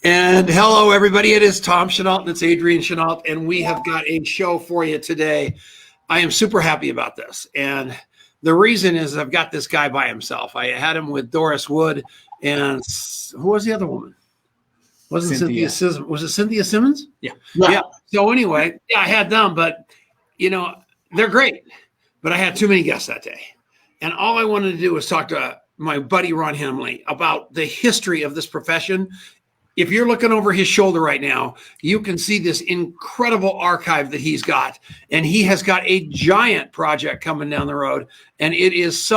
And hello, everybody. It is Tom Chenault and it's Adrian Chenault, and we have got a show for you today. I am super happy about this. And the reason is I've got this guy by himself. I had him with Doris Wood, and who was the other woman? Wasn't Cynthia Simmons? Was it Cynthia Simmons? Yeah. So anyway, I had them, but they're great. But I had too many guests that day. And all I wanted to do was talk to my buddy Ron Henley about the history of this profession. If you're looking over his shoulder right now, you can see this incredible archive that he's got. And he has got a giant project coming down the road. And it is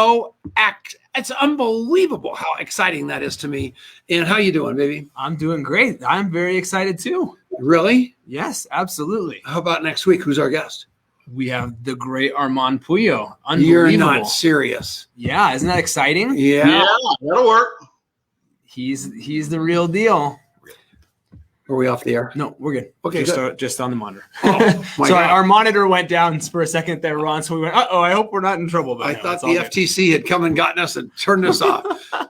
it's unbelievable how exciting that is to me. And how you doing, baby? I'm doing great. I'm very excited too. Really? Yes, absolutely. How about next week? Who's our guest? We have the great Armand Puyo. Unbelievable. You're not serious. Yeah, isn't that exciting? Yeah, that'll work. He's the real deal. Are we off the air? No, we're good. Okay, just on the monitor. Oh, my Sorry, God. our monitor went down for a second there, Ron. So we went, I hope we're not in trouble. But I thought the FTC had come and gotten us and turned us off.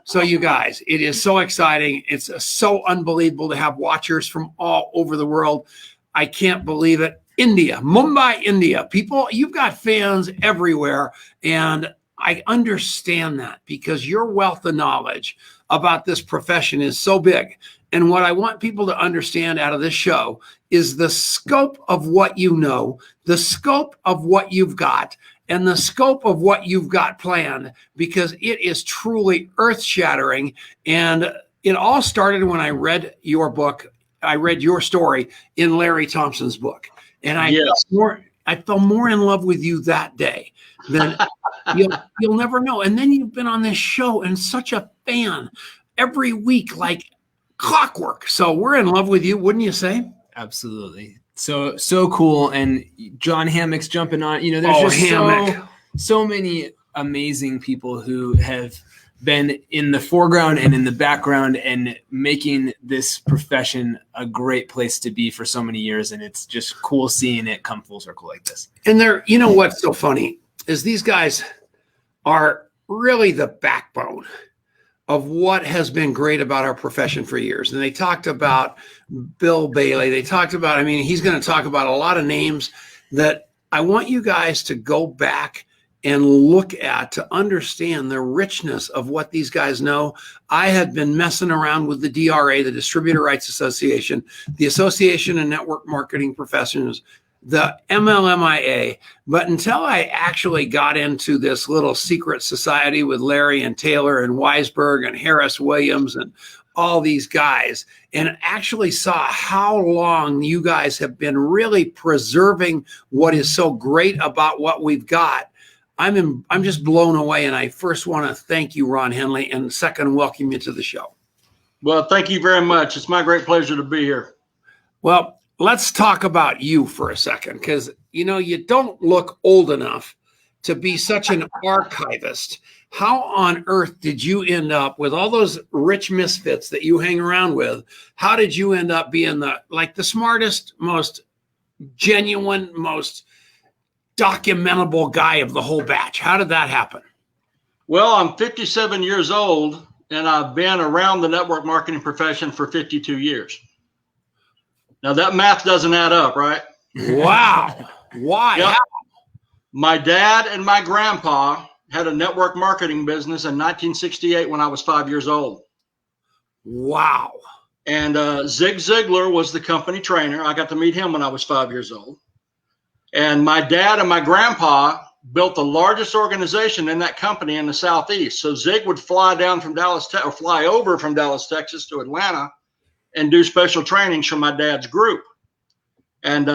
So you guys, it is so exciting. It's so unbelievable to have watchers from all over the world. I can't believe it. India, Mumbai, India. People, you've got fans everywhere. And I understand that because your wealth of knowledge about this profession is so big. And what I want people to understand out of this show is the scope of what you know, the scope of what you've got, and the scope of what you've got planned, because it is truly earth-shattering. And it all started when I read your book. I read your story in Larry Thompson's book. And I fell more in love with you that day than you'll never know. And then you've been on this show and such a fan every week, like clockwork. So we're in love with you, wouldn't you say? Absolutely. So cool. And John Hammock's jumping on. There's just so many amazing people who have been in the foreground and in the background and making this profession a great place to be for so many years. And it's just cool seeing it come full circle like this. And what's so funny is these guys are really the backbone of what has been great about our profession for years. And they talked about Bill Bailey. They talked about, he's going to talk about a lot of names that I want you guys to go back and look at to understand the richness of what these guys know. I had been messing around with the DRA, the Distributor Rights Association, the Association of Network Marketing Professionals, the MLMIA. But until I actually got into this little secret society with Larry and Taylor and Weisberg and Harris Williams and all these guys, and actually saw how long you guys have been really preserving what is so great about what we've got, I'm just blown away. And I first want to thank you, Ron Henley, and second, welcome you to the show. Well, thank you very much. It's my great pleasure to be here. Well, let's talk about you for a second, because, you don't look old enough to be such an archivist. How on earth did you end up with all those rich misfits that you hang around with? How did you end up being the smartest, most genuine, most documentable guy of the whole batch? How did that happen? Well, I'm 57 years old, and I've been around the network marketing profession for 52 years. Now, that math doesn't add up, right? Wow. Why? Yep. My dad and my grandpa had a network marketing business in 1968 when I was 5 years old. Wow. And Zig Ziglar was the company trainer. I got to meet him when I was 5 years old. And my dad and my grandpa built the largest organization in that company in the Southeast. So Zig would fly down from fly over from Dallas, Texas to Atlanta and do special trainings for my dad's group. And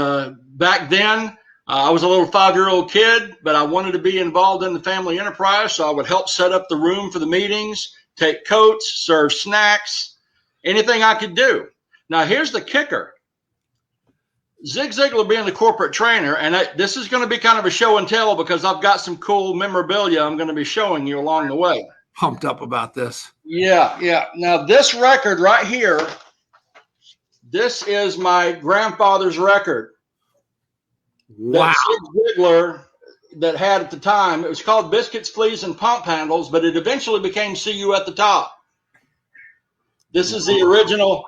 back then, I was a little 5-year-old kid, but I wanted to be involved in the family enterprise. So I would help set up the room for the meetings, take coats, serve snacks, anything I could do. Now, here's the kicker. Zig Ziglar being the corporate trainer, and this is going to be kind of a show and tell because I've got some cool memorabilia I'm going to be showing you along the way. Pumped up about this. Yeah. Now, this record right here, this is my grandfather's record. Wow. That Zig Ziglar that had at the time. It was called Biscuits, Fleas, and Pump Handles, but it eventually became See You at the Top. This is the original.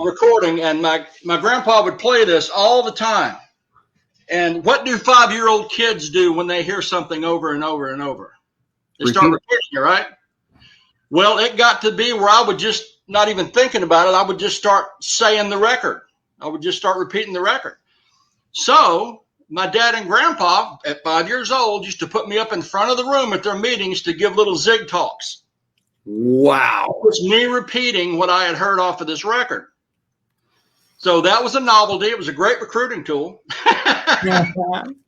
recording, and my grandpa would play this all the time. And what do 5-year-old kids do when they hear something over and over and over? They start repeating it, right? Well, it got to be where I would just, not even thinking about it, I would just start saying the record. I would just start repeating the record. So my dad and grandpa at 5 years old used to put me up in front of the room at their meetings to give little zig talks. Wow. It was me repeating what I had heard off of this record. So that was a novelty. It was a great recruiting tool.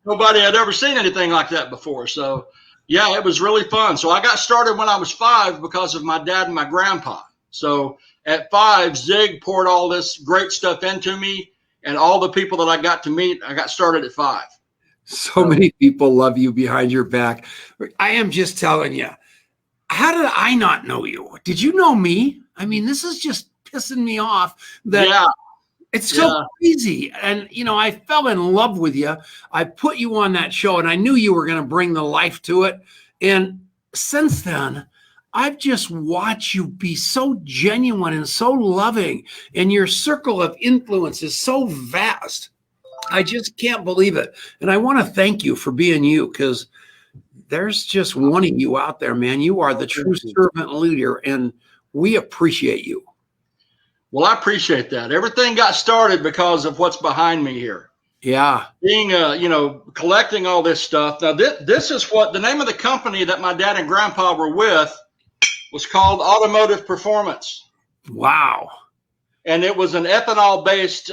Nobody had ever seen anything like that before. So yeah, it was really fun. So I got started when I was 5 because of my dad and my grandpa. So at 5, Zig poured all this great stuff into me, and all the people that I got to meet, I got started at 5. So many people love you behind your back. I am just telling you, how did I not know you? Did you know me? I mean, this is just pissing me off that it's so crazy. And, you know, I fell in love with you. I put you on that show, and I knew you were going to bring the life to it. And since then, I've just watched you be so genuine and so loving, and your circle of influence is so vast. I just can't believe it. And I want to thank you for being you, because there's just one of you out there, man. You are the true servant leader, and we appreciate you. Well, I appreciate that. Everything got started because of what's behind me here. Yeah. Being, collecting all this stuff. Now, this is what the name of the company that my dad and grandpa were with was called Automotive Performance. Wow. And it was an ethanol-based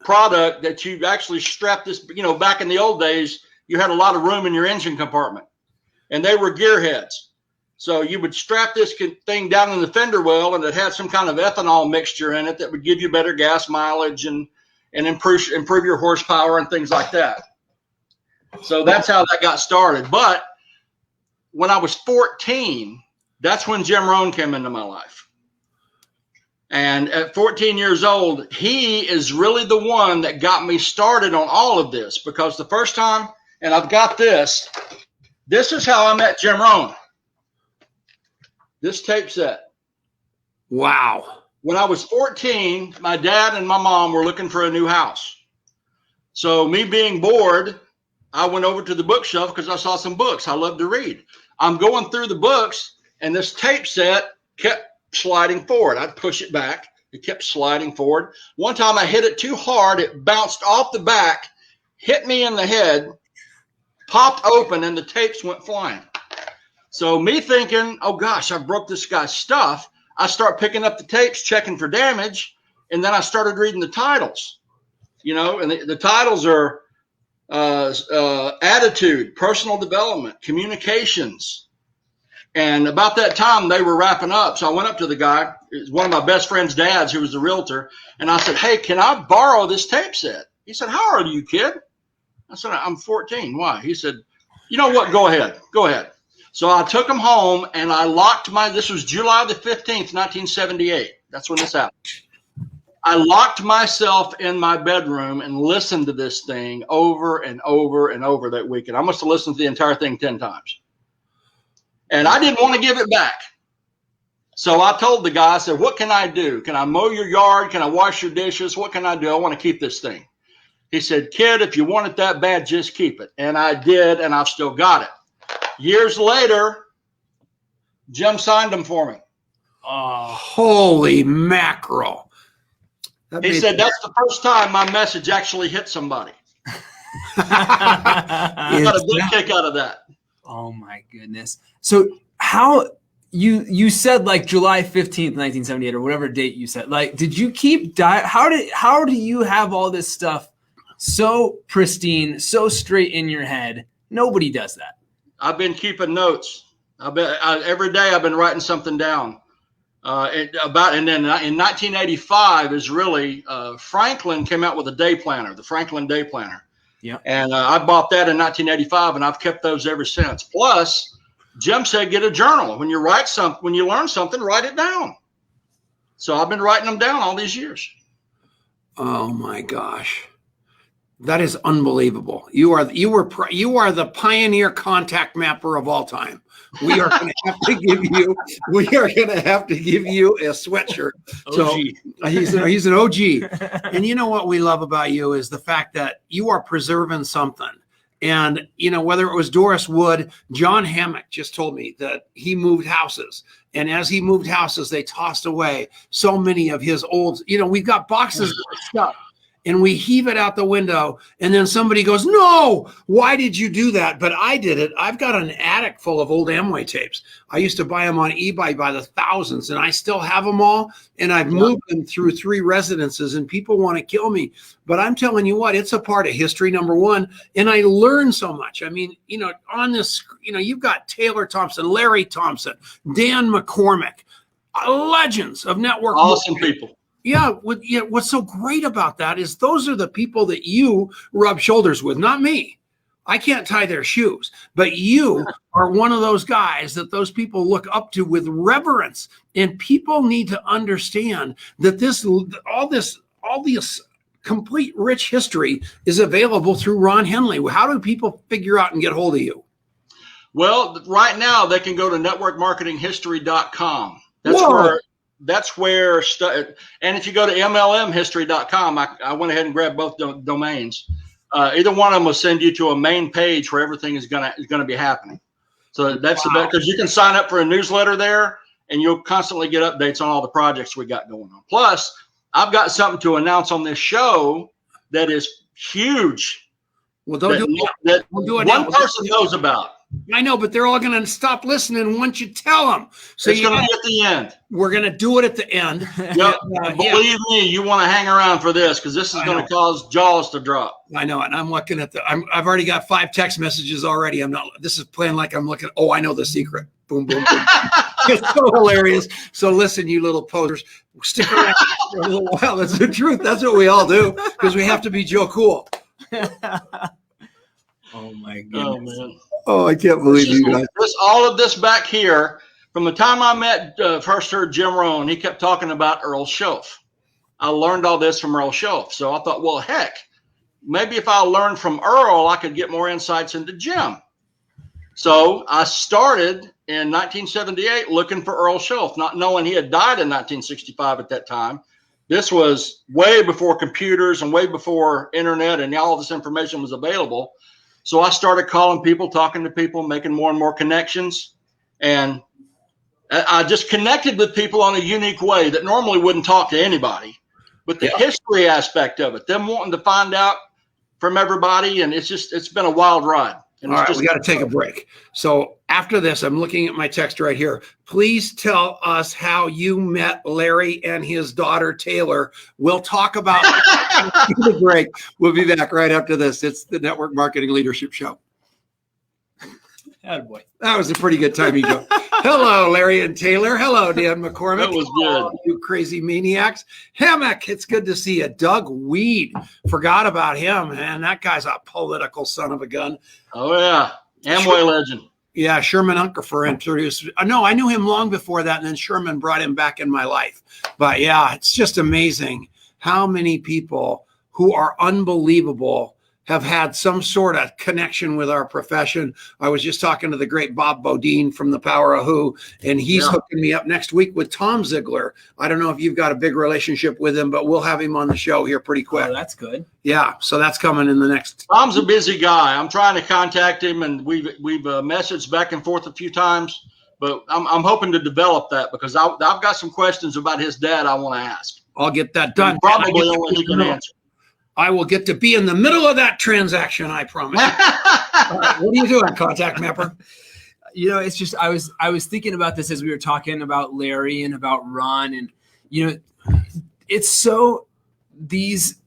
product that you actually strapped this, back in the old days, you had a lot of room in your engine compartment, and they were gearheads. So you would strap this thing down in the fender well, and it had some kind of ethanol mixture in it that would give you better gas mileage and improve your horsepower and things like that. So that's how that got started. But when I was 14, that's when Jim Rohn came into my life. And at 14 years old, he is really the one that got me started on all of this, because the first time, and I've got this is how I met Jim Rohn. This tape set. Wow. When I was 14, my dad and my mom were looking for a new house. So me being bored, I went over to the bookshelf because I saw some books. I love to read. I'm going through the books, and this tape set kept sliding forward. I'd push it back. It kept sliding forward. One time I hit it too hard. It bounced off the back, hit me in the head, popped open, and the tapes went flying. So me thinking, oh gosh, I broke this guy's stuff. I start picking up the tapes, checking for damage, and then I started reading the titles. And the titles are attitude, personal development, communications. And about that time, they were wrapping up. So I went up to the guy, it was one of my best friend's dads, who was the realtor, and I said, hey, can I borrow this tape set? He said, how old are you, kid? I said, I'm 14. Why? He said, you know what? Go ahead. So I took him home, and I locked this was July the 15th, 1978. That's when this happened. I locked myself in my bedroom and listened to this thing over and over and over that weekend. I must have listened to the entire thing 10 times. And I didn't want to give it back. So I told the guy, I said, what can I do? Can I mow your yard? Can I wash your dishes? What can I do? I want to keep this thing. He said, kid, if you want it that bad, just keep it. And I did, and I've still got it. Years later, Jim signed them for me. Oh, holy mackerel. He said, that's the first time my message actually hit somebody. I got a big kick out of that. Oh my goodness. So how you said like July 15th, 1978 or whatever date you said, like, did you keep how do you have all this stuff so pristine, so straight in your head? Nobody does that. I've been keeping notes. Every day I've been writing something down. And then in 1985 is really Franklin came out with a day planner, the Franklin Day Planner. Yeah. And I bought that in 1985, and I've kept those ever since. Plus, Jim said, get a journal. When you learn something, write it down. So I've been writing them down all these years. Oh my gosh. That is unbelievable. You are the pioneer contact mapper of all time. We are going to have to give you a sweatshirt. So he's an OG. And you know what we love about you is the fact that you are preserving something. And whether it was Doris Wood, John Hammock just told me that he moved houses. And as he moved houses, they tossed away so many of his old, we've got boxes of stuff. And we heave it out the window, and then somebody goes, "No, why did you do that?" But I did it. I've got an attic full of old Amway tapes. I used to buy them on eBay by the thousands, and I still have them all. And I've moved them through 3 residences, and people want to kill me. But I'm telling you what, it's a part of history, number one. And I learned so much. I mean, on this, you've got Taylor Thompson, Larry Thompson, Dan McCormick, legends of network. Awesome people. Yeah, what's so great about that is those are the people that you rub shoulders with, not me. I can't tie their shoes, but you are one of those guys that those people look up to with reverence. And people need to understand that all this complete rich history is available through Ron Henley. How do people figure out and get hold of you? Well, right now they can go to networkmarketinghistory.com. That's where and if you go to mlmhistory.com, I went ahead and grabbed both domains. Either one of them will send you to a main page where everything is gonna be happening. So that's the best, because you can sign up for a newsletter there, and you'll constantly get updates on all the projects we got going on. Plus, I've got something to announce on this show that is huge. Well, don't do it. One person knows about. I know, but they're all going to stop listening once you tell them. So it's going to be at the end. We're going to do it at the end. Yep. Believe me, you want to hang around for this, because this is going to cause jaws to drop. I know, and I'm looking at I've already got 5 text messages already. This is playing like I'm looking. Oh, I know the secret. Boom, boom, boom. It's so hilarious. So listen, you little posers, stick around for a little while. That's the truth. That's what we all do, because we have to be Joe Cool. Oh my goodness. Oh, man. Oh, I can't believe you guys. All of this back here, from the time I first heard Jim Rohn, he kept talking about Earl Schoaf. I learned all this from Earl Schoaf. So I thought, well, heck, maybe if I learned from Earl, I could get more insights into Jim. So I started in 1978 looking for Earl Schoaf, not knowing he had died in 1965 at that time. This was way before computers and way before internet and all this information was available. So I started calling people, talking to people, making more and more connections. And I just connected with people in a unique way that normally wouldn't talk to anybody. But the history aspect of it, them wanting to find out from everybody, and it's been a wild ride. And all right, we got to take a break. So after this, I'm looking at my text right here. Please tell us how you met Larry and his daughter, Taylor. We'll talk about the break. We'll be back right after this. It's the Network Marketing Leadership Show. Attaboy. That was a pretty good time, Ego. Hello, Larry and Taylor. Hello, Dan McCormick. That was good. You crazy maniacs. Hammock, it's good to see you. Doug Weed. Forgot about him, man. That guy's a political son of a gun. Oh, yeah. Amway legend. Yeah, Sherman Unkerfer introduced. No, I knew him long before that, and then Sherman brought him back in my life. But yeah, it's just amazing how many people who are unbelievable have had some sort of connection with our profession. I was just talking to the great Bob Bodine from The Power of Who, and he's hooking me up next week with Tom Ziegler. I don't know if you've got a big relationship with him, but we'll have him on the show here pretty quick. Oh, that's good. Yeah, so that's coming in the next. Tom's a busy guy. I'm trying to contact him, and we've messaged back and forth a few times, but I'm hoping to develop that, because I've got some questions about his dad I want to ask. I'll get that done. Probably only he can answer. I will get to be in the middle of that transaction, I promise. All right, what are you doing, Contact Mapper? It's just I was thinking about this as we were talking about Larry and about Ron, and it's so these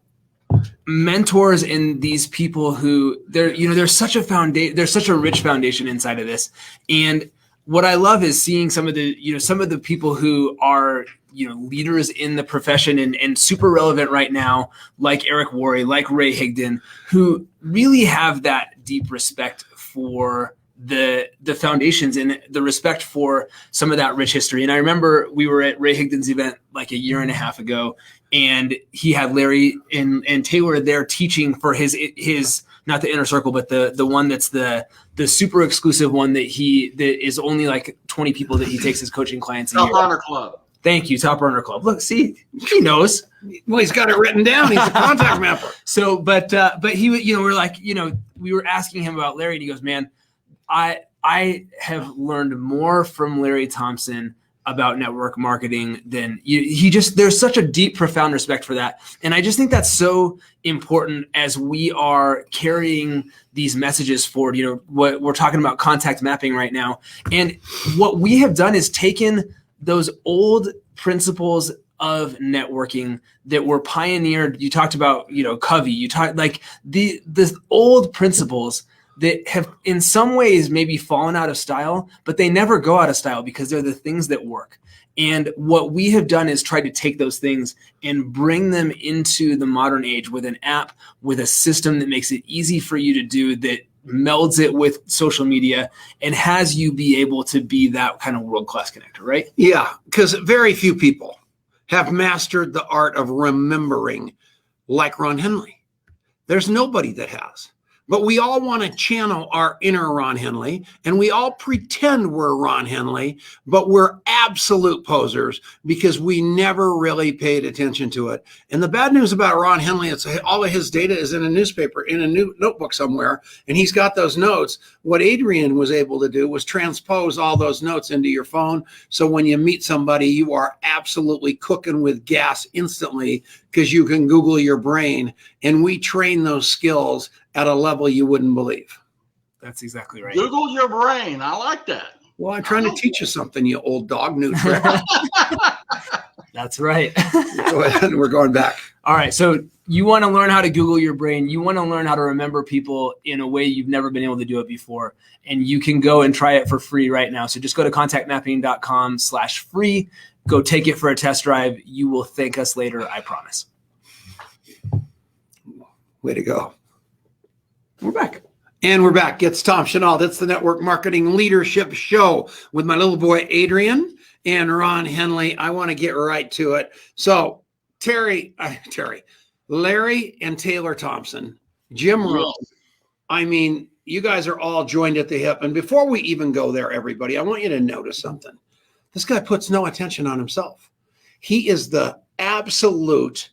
mentors and these people who there's such a foundation, there's such a rich foundation inside of this. And what I love is seeing some of the people who are leaders in the profession and super relevant right now, like Eric Worre, like Ray Higdon, who really have that deep respect for the foundations and the respect for some of that rich history. And I remember we were at Ray Higdon's event like a year and a half ago, and he had Larry and Taylor there teaching for his not the inner circle, but the one that's the super exclusive one that is only like 20 people that he takes as coaching clients a year. Top Runner Club. Thank you, Top Runner Club. Look, see, he knows. Well, he's got it written down. He's a contact mapper. So, but he, we're like, we were asking him about Larry, and he goes, "Man, I have learned more from Larry Thompson about network marketing than there's such a deep, profound respect for that." And I just think that's so important as we are carrying these messages forward. What we're talking about contact mapping right now. And what we have done is taken those old principles of networking that were pioneered. You talked about, Covey, you talked like the old principles that have in some ways maybe fallen out of style, but they never go out of style because they're the things that work. And what we have done is try to take those things and bring them into the modern age with an app, with a system that makes it easy for you to do, that melds it with social media and has you be able to be that kind of world-class connector, right? Yeah, because very few people have mastered the art of remembering like Ron Henley. There's nobody that has. But we all want to channel our inner Ron Henley, and we all pretend we're Ron Henley, but we're absolute posers because we never really paid attention to it. And the bad news about Ron Henley is all of his data is in a newspaper, in a new notebook somewhere, and he's got those notes. What Adrian was able to do was transpose all those notes into your phone, so when you meet somebody, you are absolutely cooking with gas instantly because you can Google your brain, and we train those skills at a level you wouldn't believe. That's exactly right. Google your brain. I like that. Well, I'm trying to teach you something, you old dog, new trick. That's right. Go ahead, we're going back. All right. So you want to learn how to Google your brain. You want to learn how to remember people in a way you've never been able to do it before. And you can go and try it for free right now. So just go to contactmapping.com/free. Go take it for a test drive. You will thank us later. I promise. Way to go. We're back. And we're back. It's Tom Chenault. That's the Network Marketing Leadership Show with my little boy, Adrian, and Ron Henley. I want to get right to it. So Larry and Taylor Thompson, Jim Rohn. I mean, you guys are all joined at the hip. And before we even go there, everybody, I want you to notice something. This guy puts no attention on himself. He is the absolute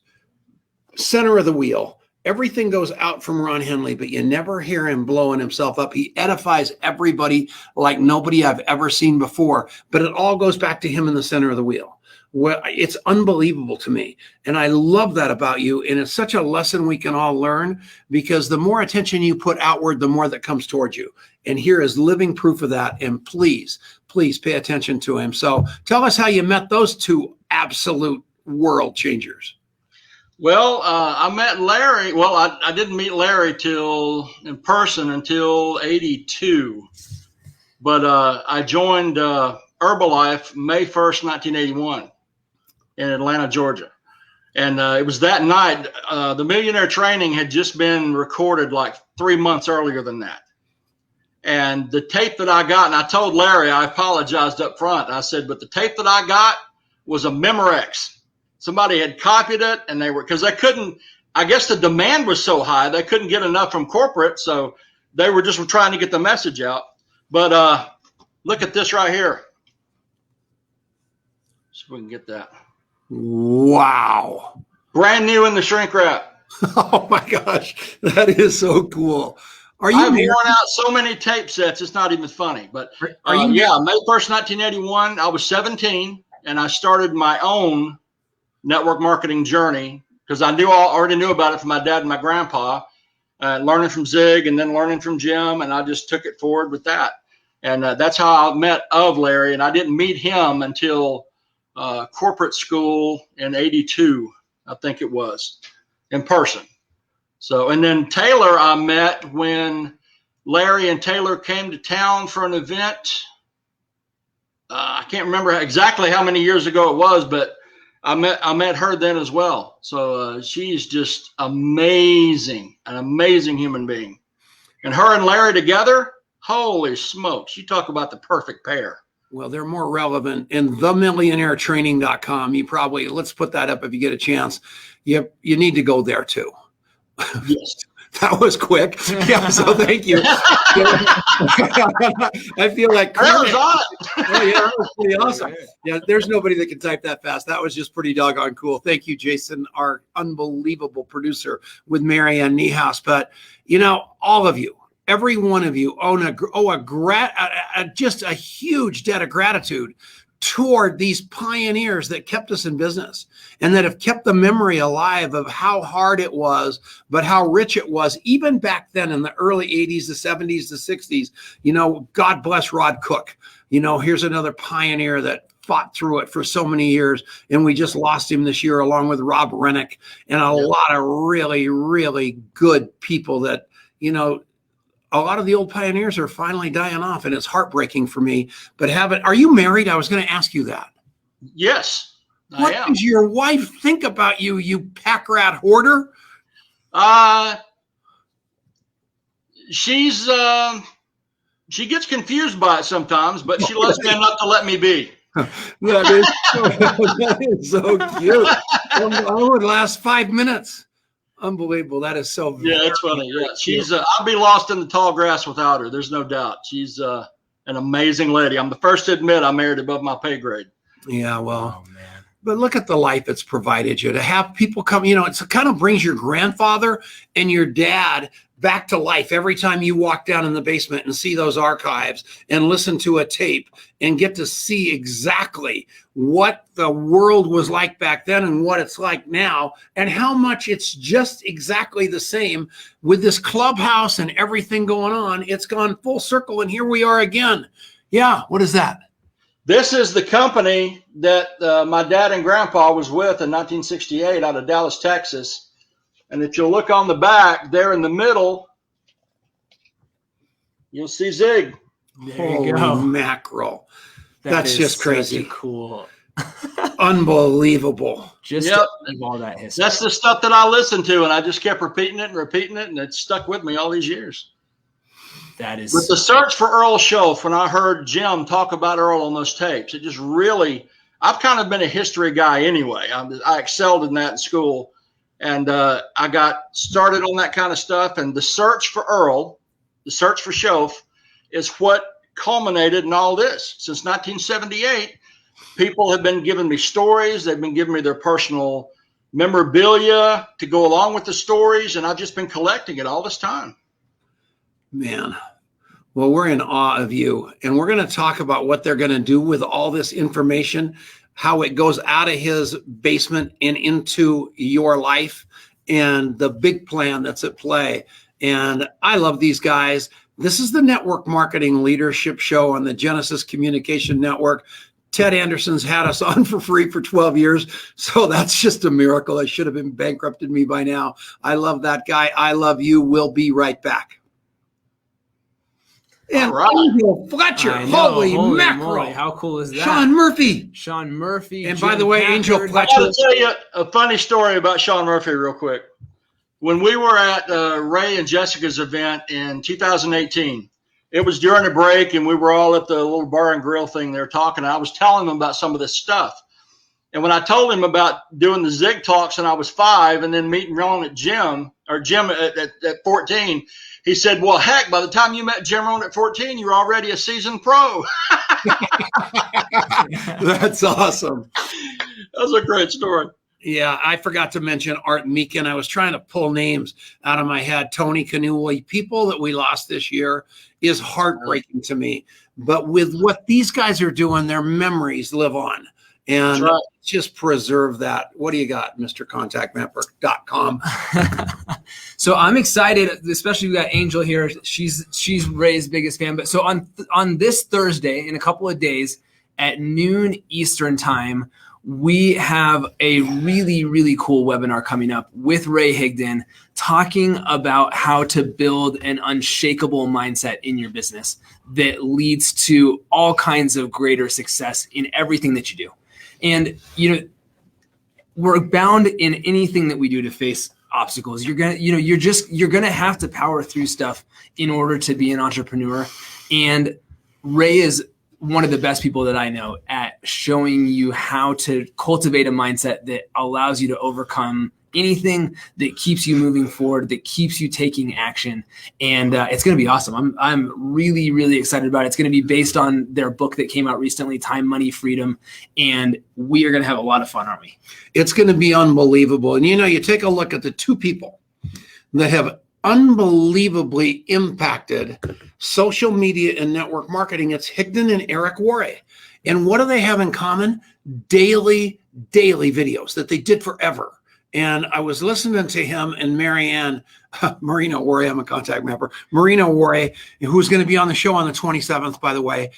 center of the wheel. Everything goes out from Ron Henley, but you never hear him blowing himself up. He edifies everybody like nobody I've ever seen before, but it all goes back to him in the center of the wheel. Well, it's unbelievable to me. And I love that about you. And it's such a lesson we can all learn, because the more attention you put outward, the more that comes towards you. And here is living proof of that. And please pay attention to him. So tell us how you met those two absolute world changers. Well, I met Larry. Well, I didn't meet Larry in person until 82. But I joined Herbalife May 1st, 1981 in Atlanta, Georgia. And it was that night, the Millionaire Training had just been recorded like 3 months earlier than that. And the tape that I got, and I told Larry, I apologized up front. I said, but the tape that I got was a Memorex. Somebody had copied it, and because they couldn't, I guess the demand was so high, they couldn't get enough from corporate. So they were just trying to get the message out. But look at this right here. See if we can get that. Wow. Brand new in the shrink wrap. Oh my gosh. That is so cool. I've worn out so many tape sets, it's not even funny. But May 1st, 1981, I was 17, and I started my own network marketing journey, because I already knew about it from my dad and my grandpa, learning from Zig and then learning from Jim, and I just took it forward with that. And that's how I met Larry, and I didn't meet him until corporate school in 82, I think it was, in person. So, and then Taylor I met when Larry and Taylor came to town for an event. I can't remember exactly how many years ago it was, but I met her then as well. So she's just amazing, an amazing human being. And her and Larry together, Holy smokes. You talk about the perfect pair. Well, they're more relevant in themillionairetraining.com. You probably, let's put that up if you get a chance. You need to go there too. Yes. That was quick. Yeah, so thank you. I feel like That was on. Oh, yeah, that was pretty awesome. Yeah, there's nobody that can type that fast. That was just pretty doggone cool. Thank you, Jason, our unbelievable producer with Marianne Niehaus. But, all of you, every one of you just a huge debt of gratitude toward these pioneers that kept us in business and that have kept the memory alive of how hard it was, but how rich it was, even back then in the early 80s, the 70s, the 60s. God bless Rod Cook. Here's another pioneer that fought through it for so many years, and we just lost him this year along with Rob Rennick and a lot of really, really good people that, a lot of the old pioneers are finally dying off, and it's heartbreaking for me. But are you married? I was going to ask you that. Yes, what does your wife think about you, you pack rat hoarder? She gets confused by it sometimes, but she loves me enough to let me be. That is so cute. I would last 5 minutes. Unbelievable. That is so. Yeah, it's funny. Yeah, she's. I'll be lost in the tall grass without her. There's no doubt. She's an amazing lady. I'm the first to admit I married above my pay grade. Yeah, well, man. But look at the life it's provided you to have people come. It kind of brings your grandfather and your dad back to life every time you walk down in the basement and see those archives and listen to a tape and get to see exactly what the world was like back then and what it's like now, and how much it's just exactly the same with this clubhouse and everything going on. It's gone full circle, and here we are again. Yeah, what is that? This is the company that my dad and grandpa was with in 1968 out of Dallas, Texas. And if you look on the back there in the middle, you'll see Zig. There you go. Mackerel. That's just crazy. Cool. Unbelievable. Just all that history. That's the stuff that I listened to, and I just kept repeating it, and it stuck with me all these years. That is. With the search for Earl Schoaf, when I heard Jim talk about Earl on those tapes, it just really, I've kind of been a history guy anyway. I excelled in that in school. And I got started on that kind of stuff. And the search for Earl, the search for Schoaf, is what culminated in all this. Since 1978, people have been giving me stories. They've been giving me their personal memorabilia to go along with the stories. And I've just been collecting it all this time. Man, well, we're in awe of you. And we're going to talk about what they're going to do with all this information, how it goes out of his basement and into your life, and the big plan that's at play. And I love these guys. This is the Network Marketing Leadership Show on the Genesis Communication Network. Ted Anderson's had us on for free for 12 years. So that's just a miracle. I should have been bankrupted me by now. I love that guy. I love you. We'll be right back. And Angel Fletcher, holy mackerel. Moly. How cool is that? Sean Murphy. And Jim by the way, Packard. Angel Fletcher. I got to tell you a funny story about Sean Murphy real quick. When we were at Ray and Jessica's event in 2018, it was during a break, and we were all at the little bar and grill thing there talking. I was telling them about some of this stuff. And when I told him about doing the Zig Talks when I was 5 and then meeting Ron at Jim at 14, he said, well, heck, by the time you met Jim Rohn at 14, you were already a seasoned pro. That's awesome. That was a great story. Yeah, I forgot to mention Art Meekin. I was trying to pull names out of my head. Tony Canuli, people that we lost this year is heartbreaking to me. But with what these guys are doing, their memories live on. And just preserve that. What do you got, MrContactNetwork.com? So I'm excited, especially we got Angel here. She's Ray's biggest fan. But so on this Thursday, in a couple of days at noon Eastern time, we have a really, really cool webinar coming up with Ray Higdon talking about how to build an unshakable mindset in your business that leads to all kinds of greater success in everything that you do. And, we're bound in anything that we do to face obstacles. You're gonna have to power through stuff in order to be an entrepreneur. And Ray is one of the best people that I know at showing you how to cultivate a mindset that allows you to overcome anything, that keeps you moving forward, that keeps you taking action. And it's going to be awesome. I'm really, really excited about it. It's going to be based on their book that came out recently, Time, Money, Freedom. And we are going to have a lot of fun, aren't we? It's going to be unbelievable. And, you take a look at the two people that have unbelievably impacted social media and network marketing. It's Higdon and Eric Worre. And what do they have in common? Daily videos that they did forever. And I was listening to him and Marianne Marino Worre, I'm a contact member, Marino Worre, who's going to be on the show on the 27th, by the way,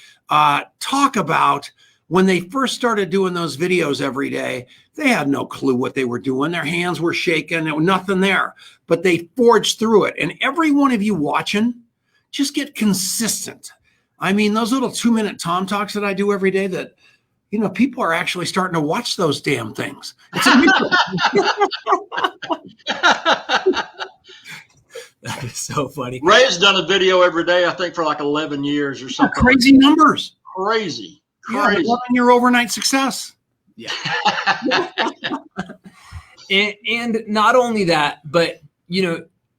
talk about when they first started doing those videos every day. They had no clue what they were doing. Their hands were shaking. There was nothing there, but they forged through it. And every one of you watching, just get consistent. I mean, those little 2-minute Tom Talks that I do every day that, people are actually starting to watch those damn things. It's That is so funny. Ray's done a video every day, I think, for like 11 years or something. Crazy numbers. Crazy. Yeah, 11-year overnight success. Yeah. and not only that, but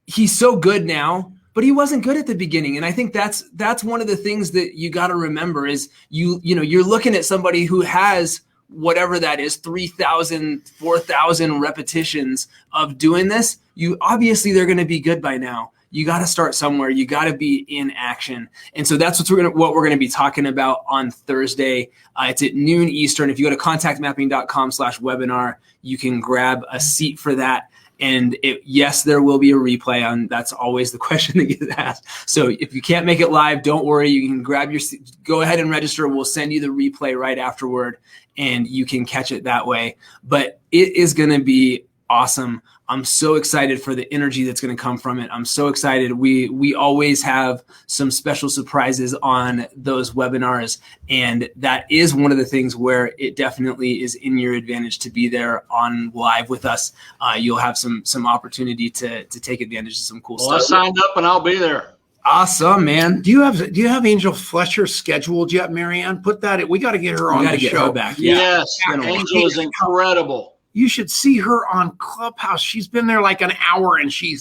he's so good now, but he wasn't good at the beginning. And I think that's one of the things that you got to remember is you're looking at somebody who has whatever that is, 3,000, 4,000 repetitions of doing this. Obviously they're going to be good by now. You got to start somewhere. You got to be in action. And so that's what we're going to be talking about on Thursday. It's at noon Eastern. If you go to contactmapping.com/webinar, you can grab a seat for that. And yes, there will be a replay on. That's always the question that gets asked. So if you can't make it live, don't worry. You can grab your seat, go ahead and register. We'll send you the replay right afterward, and you can catch it that way. But it is going to be awesome. I'm so excited for the energy that's going to come from it. I'm so excited. We always have some special surprises on those webinars, and that is one of the things where it definitely is in your advantage to be there on live with us. You'll have some opportunity to take advantage of some cool stuff. I signed up and I'll be there. Awesome, man. Do you have Angel Fletcher scheduled yet, Marianne? Put that. We got to get her on the show. Her back. Yeah. Yes, Angel is incredible. You should see her on Clubhouse. She's been there like an hour and she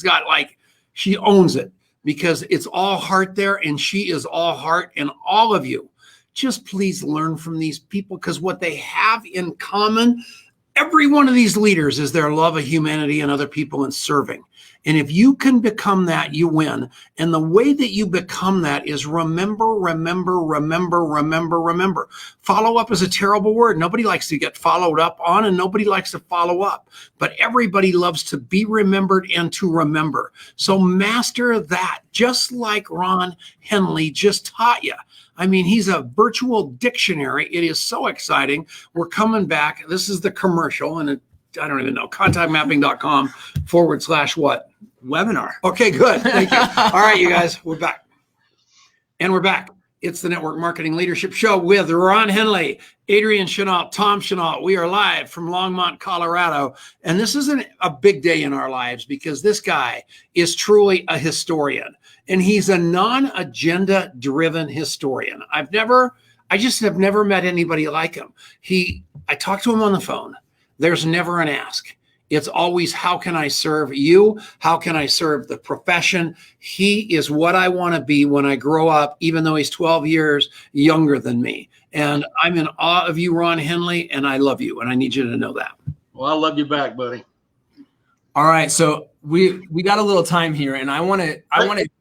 owns it because it's all heart there and she is all heart. And all of you, just please learn from these people because what they have in common, every one of these leaders is their love of humanity and other people and serving. And if you can become that, you win. And the way that you become that is remember. Follow up is a terrible word. Nobody likes to get followed up on, and nobody likes to follow up. But everybody loves to be remembered and to remember. So master that, just like Ron Henley just taught you. I mean, he's a virtual dictionary. It is so exciting. We're coming back. This is the commercial, and I don't even know, contactmapping.com/what? Webinar. Okay, good. Thank you. All right, you guys, we're back. And we're back. It's the Network Marketing Leadership Show with Ron Henley, Adrian Chenault, Tom Chenault. We are live from Longmont, Colorado. And this is a big day in our lives because this guy is truly a historian. And he's a non-agenda driven historian. I just have never met anybody like him. I talked to him on the phone. There's never an ask. It's always, how can I serve you? How can I serve the profession? He is what I want to be when I grow up, even though he's 12 years younger than me. And I'm in awe of you, Ron Henley, and I love you. And I need you to know that. Well, I love you back, buddy. All right. So we got a little time here, and I want to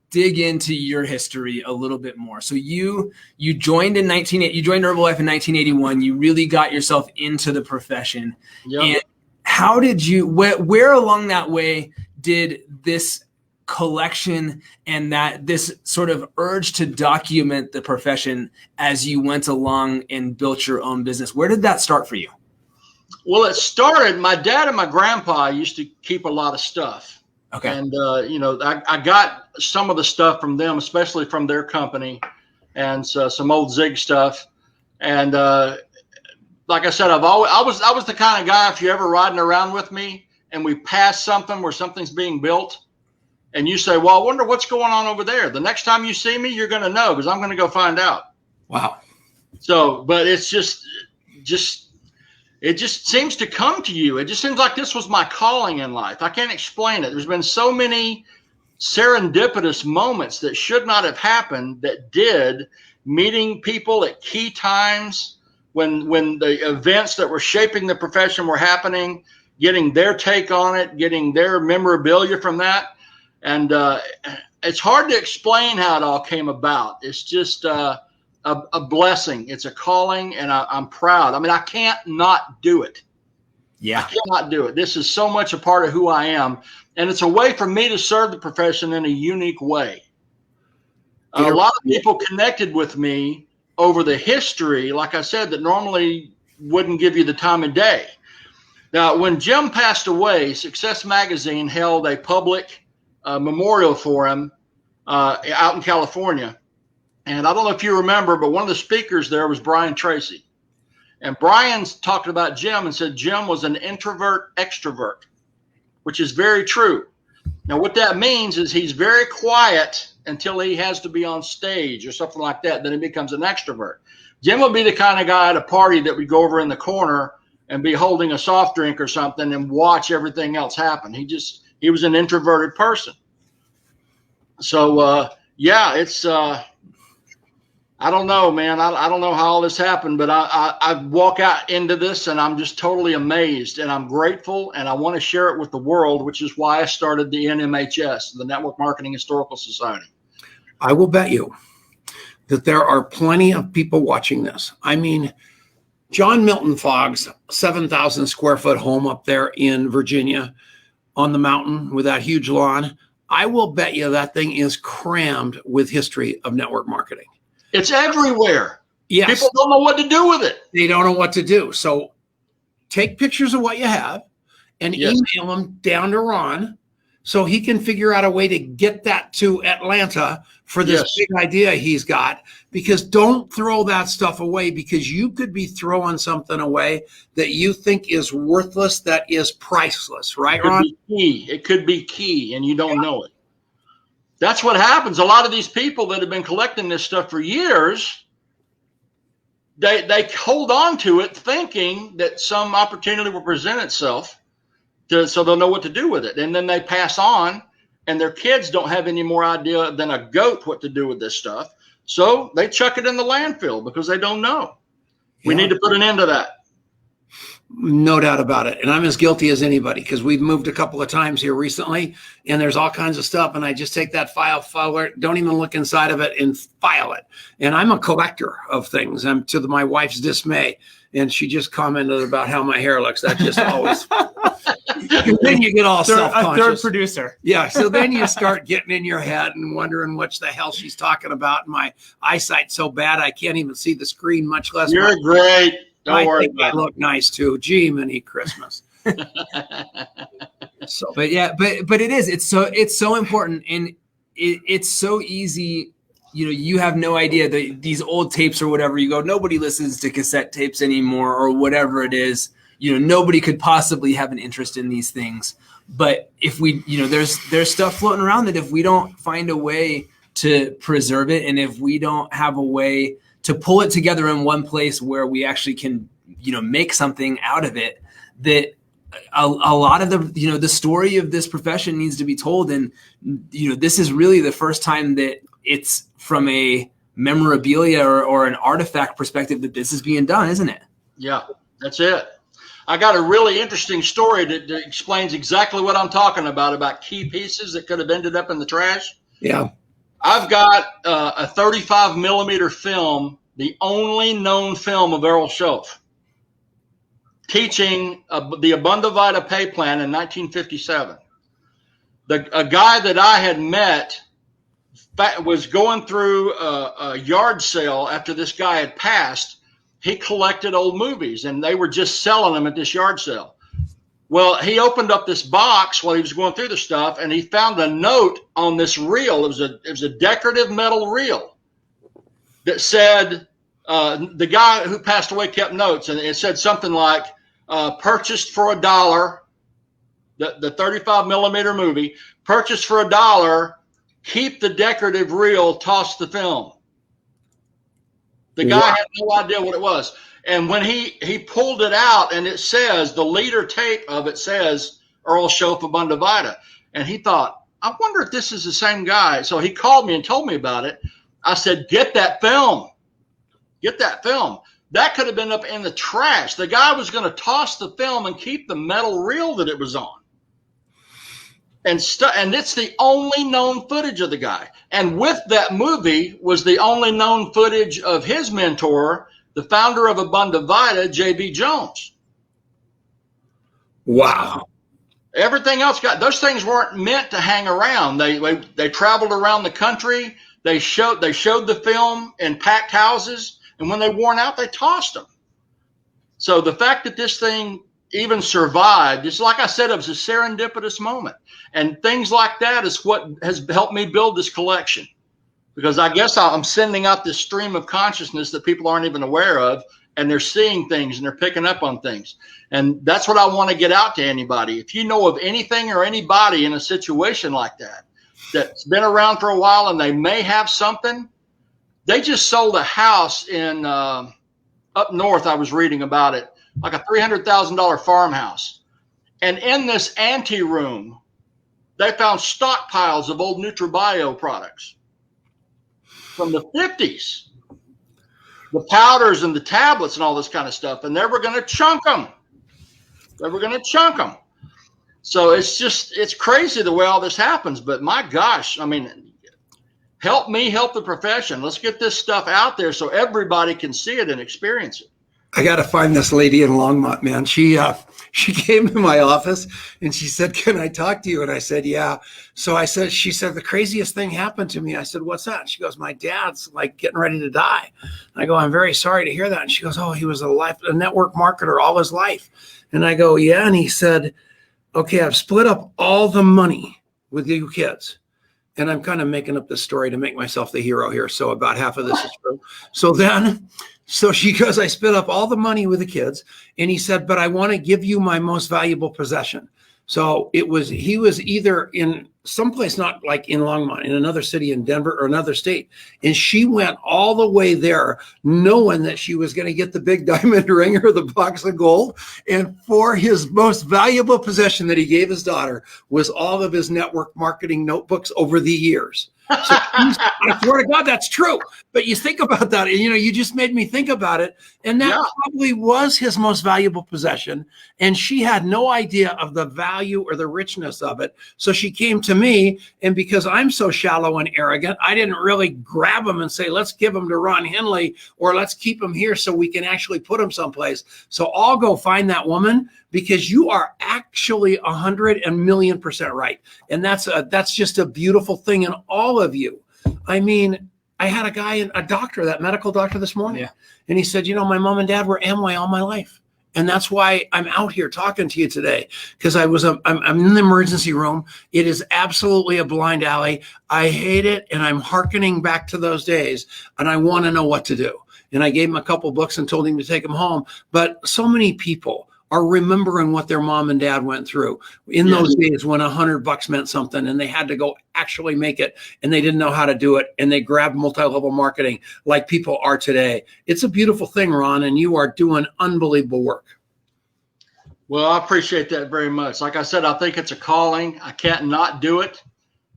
dig into your history a little bit more. So you joined you joined Herbalife in 1981. You really got yourself into the profession. Yep. And how did you, where along that way did this collection and this sort of urge to document the profession as you went along and built your own business, where did that start for you? Well, it started, my dad and my grandpa used to keep a lot of stuff. Okay. And, I got some of the stuff from them, especially from their company, and so some old Zig stuff. And, like I said, I was the kind of guy, if you're ever riding around with me and we pass something where something's being built, and you say, well, I wonder what's going on over there. The next time you see me, you're going to know, because I'm going to go find out. Wow. So, but it's just it just seems to come to you. It just seems like this was my calling in life. I can't explain it. There's been so many serendipitous moments that should not have happened that did, meeting people at key times when the events that were shaping the profession were happening, getting their take on it, getting their memorabilia from that. And it's hard to explain how it all came about. It's just a blessing. It's a calling, and I'm proud. I mean, I can't not do it. Yeah. I cannot do it. This is so much a part of who I am. And it's a way for me to serve the profession in a unique way. A lot of people connected with me over the history, like I said, that normally wouldn't give you the time of day. Now, when Jim passed away, Success Magazine held a public memorial for him out in California. And I don't know if you remember, but one of the speakers there was Brian Tracy. And Brian's talked about Jim and said Jim was an introvert extrovert, which is very true. Now, what that means is he's very quiet until he has to be on stage or something like that. Then he becomes an extrovert. Jim would be the kind of guy at a party that would go over in the corner and be holding a soft drink or something and watch everything else happen. He was an introverted person. So, yeah, it's I don't know, man. I don't know how all this happened, but I walk out into this and I'm just totally amazed, and I'm grateful, and I want to share it with the world, which is why I started the NMHS, the Network Marketing Historical Society. I will bet you that there are plenty of people watching this. I mean, John Milton Fogg's 7,000 square foot home up there in Virginia on the mountain with that huge lawn, I will bet you that thing is crammed with history of network marketing. It's everywhere. Yes. People don't know what to do with it. They don't know what to do. So take pictures of what you have and email them down to Ron so he can figure out a way to get that to Atlanta for this big idea he's got. Because don't throw that stuff away, because you could be throwing something away that you think is worthless, that is priceless. Right, Ron? It could be key, and you don't know it. That's what happens. A lot of these people that have been collecting this stuff for years, they hold on to it thinking that some opportunity will present itself so they'll know what to do with it. And then they pass on, and their kids don't have any more idea than a goat what to do with this stuff. So they chuck it in the landfill because they don't know. We need to put an end to that. No doubt about it. And I'm as guilty as anybody, because we've moved a couple of times here recently, and there's all kinds of stuff. And I just take that file, don't even look inside of it, and file it. And I'm a collector of things. I'm to my wife's dismay. And she just commented about how my hair looks. That just always. Then you get all self-conscious. A third producer. Yeah. So then you start getting in your head and wondering what the hell she's talking about. My eyesight's so bad I can't even see the screen, much less. You're great. Don't worry about it. I look nice too. Gee, many Christmas. So, but it is. It's so important, and it's so easy. You know, you have no idea that these old tapes or whatever. You go, nobody listens to cassette tapes anymore, or whatever it is. You know, nobody could possibly have an interest in these things. But if we, you know, there's stuff floating around that if we don't find a way to preserve it, and if we don't have a way to pull it together in one place where we actually can, you know, make something out of it, that a lot of the, you know, the story of this profession needs to be told. And, you know, this is really the first time that it's from a memorabilia or an artifact perspective that this is being done, isn't it? Yeah, that's it. I got a really interesting story that explains exactly what I'm talking about key pieces that could have ended up in the trash. Yeah. I've got a 35 millimeter film, the only known film of Errol Schoaf, teaching the Abunda Vita pay plan in 1957. A guy that I had met was going through a yard sale after this guy had passed. He collected old movies, and they were just selling them at this yard sale. Well, he opened up this box while he was going through the stuff, and he found a note on this reel. It was a decorative metal reel that said, the guy who passed away kept notes, and it said something like, purchased for $1, the 35 millimeter movie, purchase for $1, keep the decorative reel, toss the film. The guy had no idea what it was. And when he pulled it out, and it says, the leader tape of it says Earl Schoaf of Bunda Vita. And he thought, I wonder if this is the same guy. So he called me and told me about it. I said, get that film. Get that film. That could have been up in the trash. The guy was going to toss the film and keep the metal reel that it was on. And it's the only known footage of the guy. And with that movie was the only known footage of his mentor, the founder of Abunda Vita, J.B. Jones. Wow. Everything else those things weren't meant to hang around. They traveled around the country. They showed the film in packed houses, and when they worn out, they tossed them. So the fact that this thing even survived, it's like I said, it was a serendipitous moment. And things like that is what has helped me build this collection. Because I guess I'm sending out this stream of consciousness that people aren't even aware of, and they're seeing things and they're picking up on things. And that's what I want to get out to anybody. If you know of anything or anybody in a situation like that, that's been around for a while and they may have something, they just sold a house in up north. I was reading about it, like a $300,000 farmhouse. And in this ante room, they found stockpiles of old NutriBio products from the 50s, the powders and the tablets and all this kind of stuff. And they were going to chunk them. So it's crazy the way all this happens. But my gosh, I mean, help me help the profession. Let's get this stuff out there so everybody can see it and experience it. I got to find this lady in Longmont, man. She came to my office and she said, "Can I talk to you?" And I said, "Yeah." So she said, "The craziest thing happened to me." I said, "What's that?" And she goes, "My dad's like getting ready to die." I go, "I'm very sorry to hear that." And she goes, "Oh, he was a network marketer all his life." And I go, "Yeah." And he said, "Okay, I've split up all the money with you kids." And I'm kind of making up this story to make myself the hero here. So about half of this is true. So she goes, "I split up all the money with the kids." And he said, "But I want to give you my most valuable possession." So he was either in someplace, not like in Longmont, in another city in Denver or another state. And she went all the way there knowing that she was going to get the big diamond ring or the box of gold. And for his most valuable possession that he gave his daughter was all of his network marketing notebooks over the years. So I swear to God, that's true. But you think about that, and you just made me think about it. And that probably was his most valuable possession. And she had no idea of the value or the richness of it. So she came to me, and because I'm so shallow and arrogant, I didn't really grab him and say, let's give him to Ron Henley, or let's keep him here so we can actually put him someplace. So I'll go find that woman, because you are actually 100,000,000% right. And that's just a beautiful thing in all of you. I mean, I had a doctor, that medical doctor this morning, and he said, my mom and dad were Amway all my life. And that's why I'm out here talking to you today, because I'm in the emergency room. It is absolutely a blind alley. I hate it. And I'm hearkening back to those days, and I want to know what to do. And I gave him a couple books and told him to take them home. But so many people are remembering what their mom and dad went through in those days when $100 meant something, and they had to go actually make it, and they didn't know how to do it, and they grabbed multi-level marketing like people are today. It's a beautiful thing, Ron, and you are doing unbelievable work. Well, I appreciate that very much. Like I said, I think it's a calling. I can't not do it.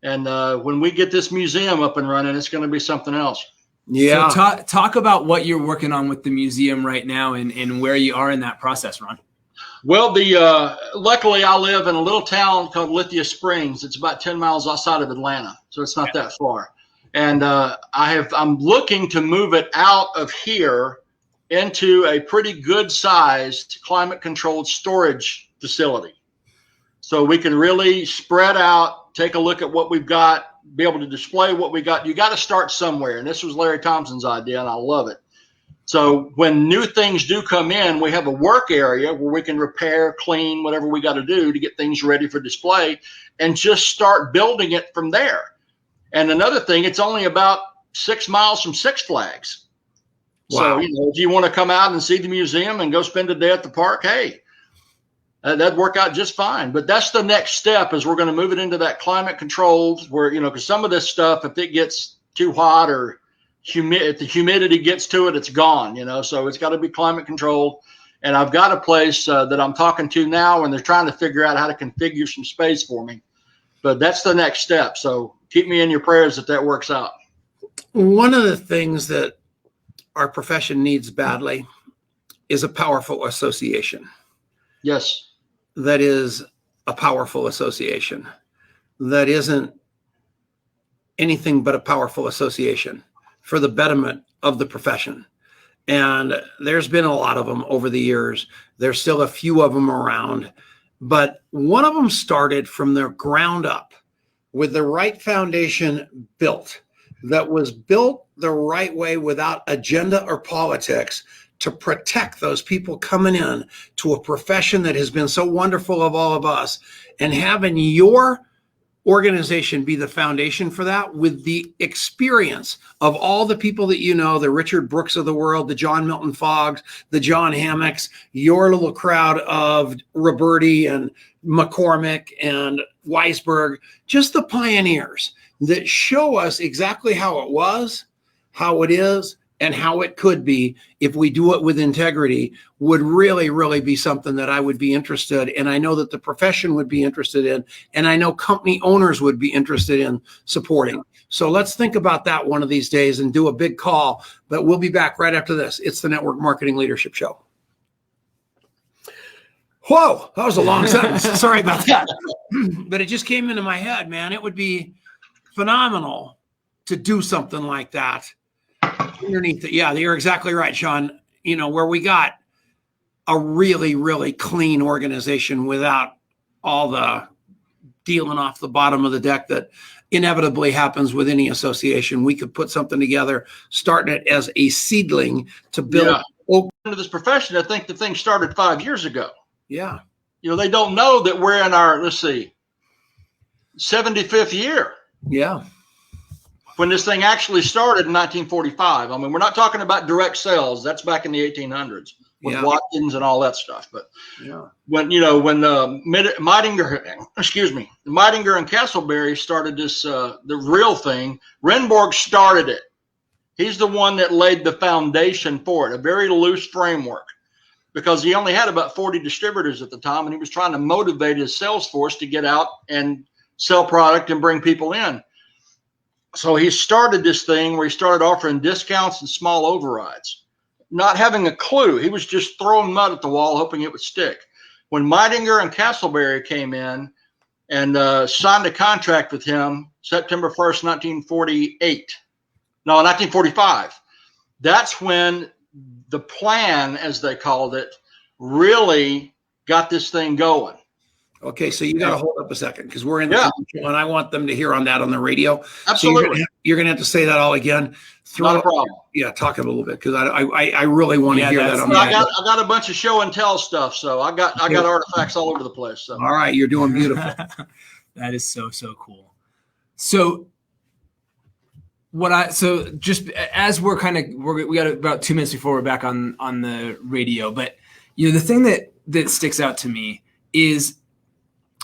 And when we get this museum up and running, it's going to be something else. Yeah. So talk about what you're working on with the museum right now and where you are in that process, Ron. Well, luckily I live in a little town called Lithia Springs. It's about 10 miles outside of Atlanta, so it's not that far. And I'm looking to move it out of here into a pretty good sized climate controlled storage facility. So we can really spread out, take a look at what we've got, be able to display what we got. You got to start somewhere. And this was Larry Thompson's idea, and I love it. So when new things do come in, we have a work area where we can repair, clean, whatever we got to do to get things ready for display, and just start building it from there. And another thing, it's only about 6 miles from Six Flags. Wow. So, if you want to come out and see the museum and go spend a day at the park, hey, That'd work out just fine. But that's the next step, is we're going to move it into that climate controls where, because some of this stuff, if it gets too hot or if the humidity gets to it, it's gone, so it's got to be climate controlled. And I've got a place that I'm talking to now, and they're trying to figure out how to configure some space for me. But that's the next step. So keep me in your prayers that works out. One of the things that our profession needs badly is a powerful association. Yes. That is a powerful association. That isn't anything but a powerful association for the betterment of the profession. And there's been a lot of them over the years. There's still a few of them around, but one of them started from the ground up with the right foundation built, that was built the right way without agenda or politics, to protect those people coming in to a profession that has been so wonderful of all of us, and having your organization be the foundation for that, with the experience of all the people that the Richard Brooks of the world, the John Milton Foggs, the John Hammocks, your little crowd of Roberti and McCormick and Weisberg, just the pioneers that show us exactly how it was, how it is, and how it could be if we do it with integrity, would really, really be something that I would be interested in. And I know that the profession would be interested in, and I know company owners would be interested in supporting. So let's think about that one of these days and do a big call. But we'll be back right after this. It's the Network Marketing Leadership Show. Whoa, that was a long sentence. Sorry about that. But it just came into my head, man. It would be phenomenal to do something like that underneath it. Yeah, you're exactly right, Sean. Where we got a really, really clean organization without all the dealing off the bottom of the deck that inevitably happens with any association. We could put something together, starting it as a seedling to build. Into this profession, I think the thing started 5 years ago. Yeah. They don't know that we're in our, 75th year. Yeah. When this thing actually started in 1945. I mean, we're not talking about direct sales. That's back in the 1800s with Watkins and all that stuff. But when the Meitinger and Castleberry started this, the real thing, Renborg started it. He's the one that laid the foundation for it, a very loose framework, because he only had about 40 distributors at the time, and he was trying to motivate his sales force to get out and sell product and bring people in. So he started this thing where he started offering discounts and small overrides, not having a clue. He was just throwing mud at the wall, hoping it would stick. When Meitinger and Castleberry came in and signed a contract with him September 1st, 1945, that's when the plan, as they called it, really got this thing going. Okay, so you got to hold up a second, because we're in the commercial, and I want them to hear on that on the radio. Absolutely. So you're gonna have to say that all again. Not a problem. Yeah, talk a little bit, because I really want to hear that on I got a bunch of show and tell stuff, so I got artifacts all over the place. So. All right, you're doing beautiful. That is so cool. So just as we got about 2 minutes before we're back on the radio, but the thing that sticks out to me is,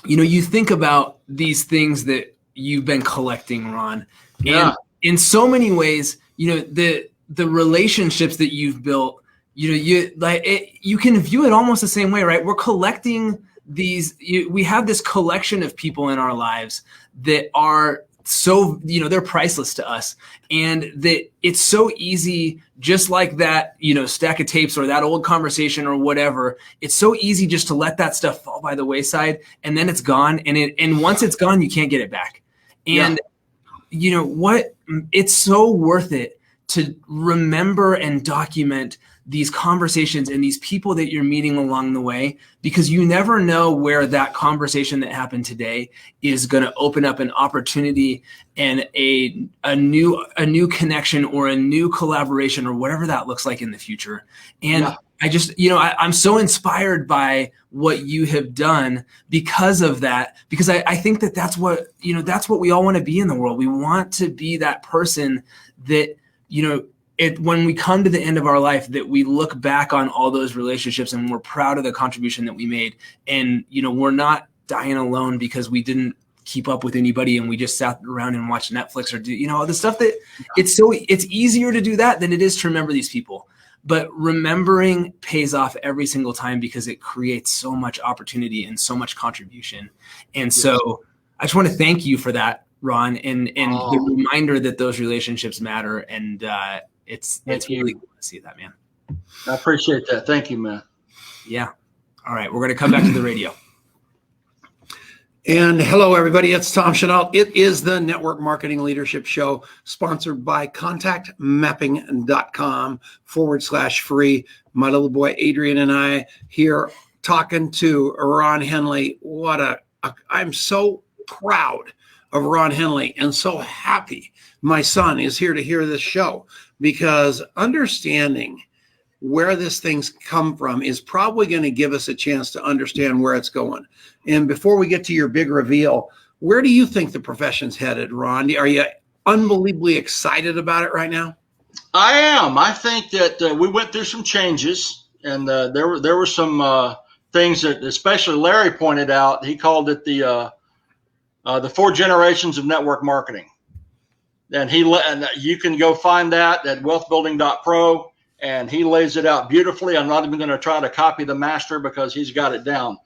you think about these things that you've been collecting, Ron, and in so many ways, the relationships that you've built, you can view it almost the same way, right? We're collecting these. We have this collection of people in our lives that are so, they're priceless to us, and that it's so easy, just like that, stack of tapes or that old conversation or whatever. It's so easy just to let that stuff fall by the wayside, and then it's gone. And once it's gone, you can't get it back. And it's so worth it to remember and document these conversations and these people that you're meeting along the way, because you never know where that conversation that happened today is going to open up an opportunity and a new connection or a new collaboration or whatever that looks like in the future. And I just, I'm so inspired by what you have done because of that, because I think that's what we all want to be in the world. We want to be that person that, when we come to the end of our life, that we look back on all those relationships and we're proud of the contribution that we made. And, we're not dying alone because we didn't keep up with anybody and we just sat around and watched Netflix or the stuff that it's easier to do that than it is to remember these people. But remembering pays off every single time because it creates so much opportunity and so much contribution. And so I just want to thank you for that, Ron, and the reminder that those relationships matter. And it's really cool to see that, man. I appreciate that. Thank you, man. Yeah. All right. We're going to come back to the radio. And hello, everybody. It's Tom Chenault. It is the Network Marketing Leadership Show, sponsored by contactmapping.com/free. My little boy, Adrian, and I here talking to Ron Henley. I'm so proud of Ron Henley and so happy my son is here to hear this show, because understanding where this thing's come from is probably going to give us a chance to understand where it's going. And before we get to your big reveal, where do you think the profession's headed, Ron? Are you unbelievably excited about it right now? I am. I think that we went through some changes, and there were some things that especially Larry pointed out. He called it the 4 generations of network marketing. And you can go find that at wealthbuilding.pro. And he lays it out beautifully. I'm not even going to try to copy the master because he's got it down.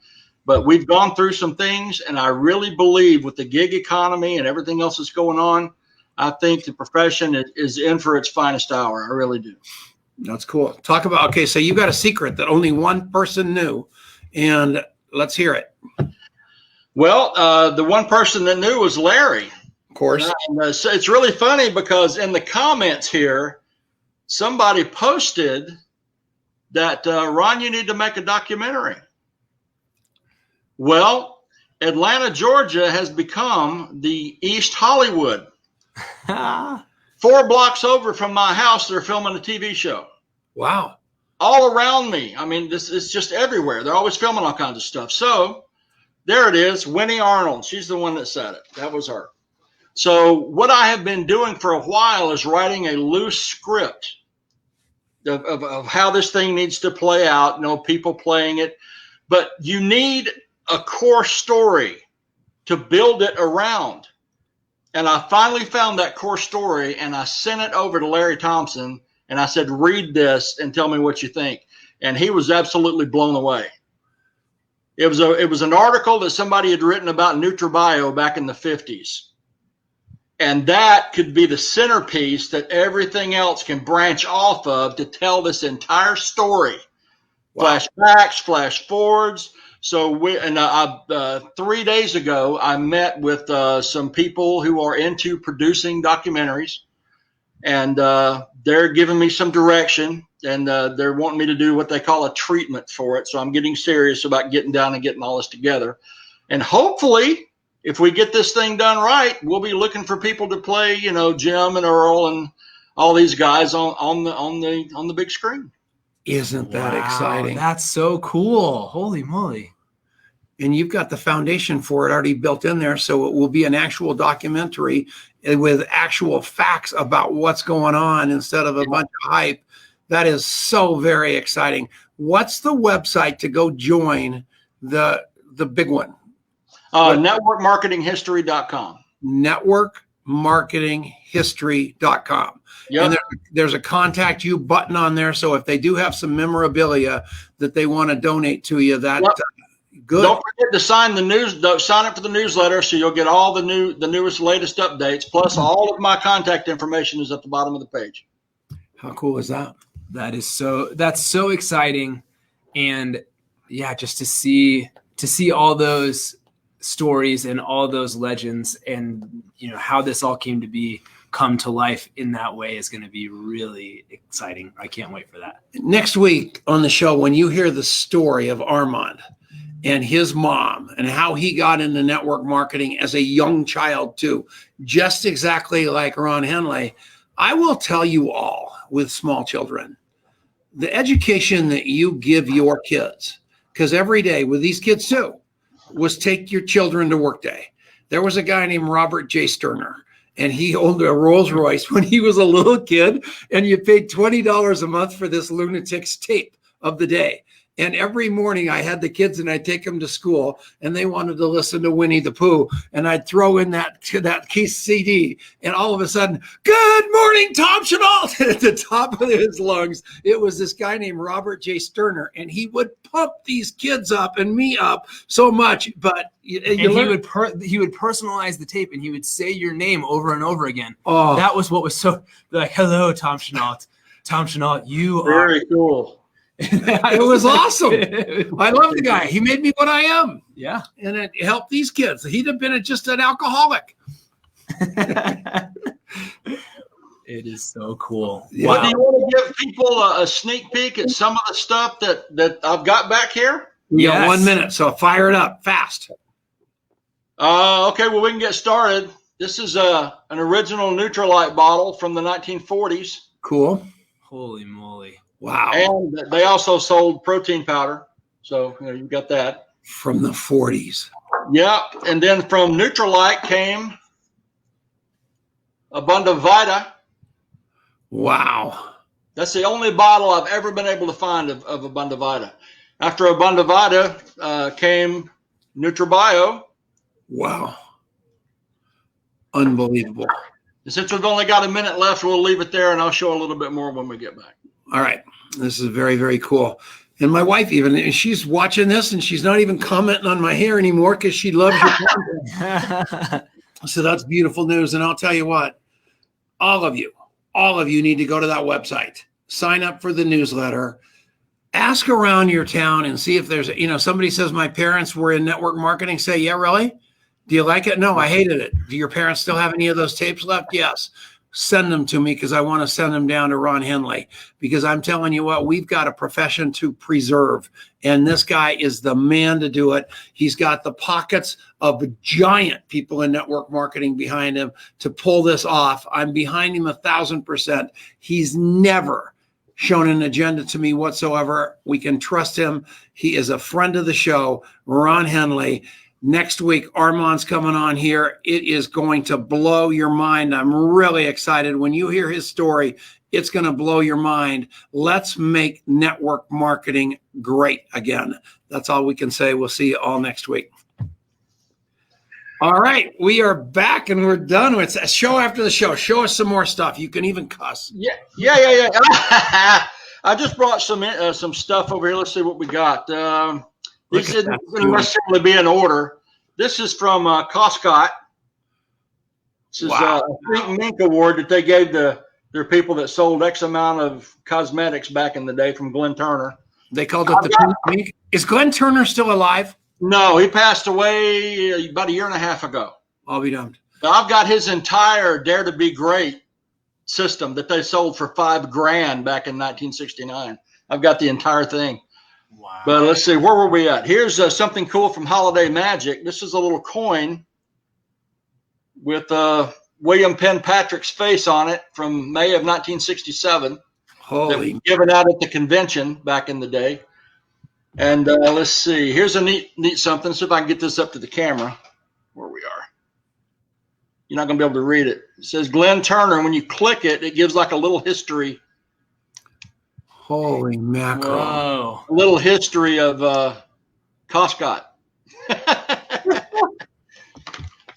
But we've gone through some things, and I really believe with the gig economy and everything else that's going on, I think the profession is in for its finest hour. I really do. That's cool. Talk about, okay, so you got a secret that only one person knew, and let's hear it. Well, the one person that knew was Larry. Of course. And, so it's really funny because in the comments here, somebody posted that, Ron, you need to make a documentary. Well, Atlanta, Georgia has become the East Hollywood. 4 blocks over from my house, they're filming a TV show. Wow. All around me. I mean, this is just everywhere. They're always filming all kinds of stuff. So there it is, Winnie Arnold. She's the one that said it. That was her. So what I have been doing for a while is writing a loose script of how this thing needs to play out, people playing it. But you need a core story to build it around. And I finally found that core story, and I sent it over to Larry Thompson, and I said, read this and tell me what you think. And he was absolutely blown away. It was an article that somebody had written about NutriBio back in the 50s. And that could be the centerpiece that everything else can branch off of to tell this entire story. Wow. Flashbacks, flash forwards. So 3 days ago, I met with some people who are into producing documentaries, and they're giving me some direction, and they're wanting me to do what they call a treatment for it. So I'm getting serious about getting down and getting all this together. And hopefully, if we get this thing done right, we'll be looking for people to play, Jim and Earl and all these guys on the big screen. Isn't that exciting? That's so cool. Holy moly. And you've got the foundation for it already built in there. So it will be an actual documentary with actual facts about what's going on instead of a bunch of hype. That is so very exciting. What's the website to go join the big one? Networkmarketinghistory.com. Networkmarketinghistory.com. Yep. And there's a contact you button on there. So if they do have some memorabilia that they want to donate to you, that good. Don't forget to sign up for the newsletter, so you'll get all the newest, latest updates. Plus, all of my contact information is at the bottom of the page. How cool is that? That's so exciting. And yeah, just to see all those stories and all those legends and how this all came to be come to life in that way is going to be really exciting. I can't wait for that. Next week on the show, when you hear the story of Armand and his mom and how he got into network marketing as a young child too, just exactly like Ron Henley, I will tell you all with small children, the education that you give your kids, because every day with these kids too, was take your children to work day. There was a guy named Robert J. Sterner, and he owned a Rolls Royce when he was a little kid, and you paid $20 a month for this lunatic's tape of the day. And every morning I had the kids and I'd take them to school and they wanted to listen to Winnie the Pooh. And I'd throw in that case CD, and all of a sudden, good morning, Tom Chenault, at the top of his lungs. It was this guy named Robert J. Sterner, and he would pump these kids up and me up so much. But he would personalize the tape, and he would say your name over and over again. Oh, that was what was so like, hello, Tom Chenault. Tom Chenault, you Very cool. It was awesome. I love the guy. He made me what I am. Yeah. And it helped these kids. He'd have been just an alcoholic. It is so cool. Yeah. Well, do you want to give people a sneak peek at some of the stuff that I've got back here? We got 1 minute, so fire it up fast. Okay, well, we can get started. This is an original Nutrilite bottle from the 1940s. Cool. Holy moly. Wow. And they also sold protein powder. So, you've got that. From the 40s. Yeah. And then from Nutrilite came Abunda Vita. Wow. That's the only bottle I've ever been able to find of Abunda Vita. After Abunda Vita came NutriBio. Wow. Unbelievable. And since we've only got a minute left, we'll leave it there, and I'll show a little bit more when we get back. All right. This is very, very cool. And my wife even, she's watching this and she's not even commenting on my hair anymore because she loves your content. So that's beautiful news. And I'll tell you what, all of you need to go to that website, sign up for the newsletter, ask around your town and see if there's, somebody says my parents were in network marketing. Say, yeah, really? Do you like it? No, I hated it. Do your parents still have any of those tapes left? Yes. Send them to me because I want to send them down to Ron Henley, because I'm telling you what, we've got a profession to preserve. And this guy is the man to do it. He's got the pockets of giant people in network marketing behind him to pull this off. I'm behind him 1,000%. He's never shown an agenda to me whatsoever. We can trust him. He is a friend of the show, Ron Henley. Next week, Armand's coming on here. It is going to blow your mind. I'm really excited. When you hear his story, it's going to blow your mind. Let's make network marketing great again. That's all we can say. We'll see you all next week. All right, we are back and we're done. It's a show after the show. Show us some more stuff. You can even cuss. Yeah. I just brought some stuff over here. Let's see what we got. These isn't going to necessarily be in order. This is from Costco. This is a Think Mink Award that they gave their people that sold X amount of cosmetics back in the day from Glenn Turner. They called it the Think Mink. Is Glenn Turner still alive? No, he passed away about a year and a half ago. I'll be damned. I've got his entire Dare to Be Great system that they sold for $5,000 back in 1969. I've got the entire thing. Wow. But let's see, where were we at? Here's something cool from Holiday Magic. This is a little coin with William Penn Patrick's face on it from May of 1967. Holy. Given out at the convention back in the day. And let's see, here's a neat something. See if I can get this up to the camera where we are. You're not going to be able to read it. It says Glenn Turner. When you click it, it gives like a little history. Holy mackerel. Whoa. A little history of Costco.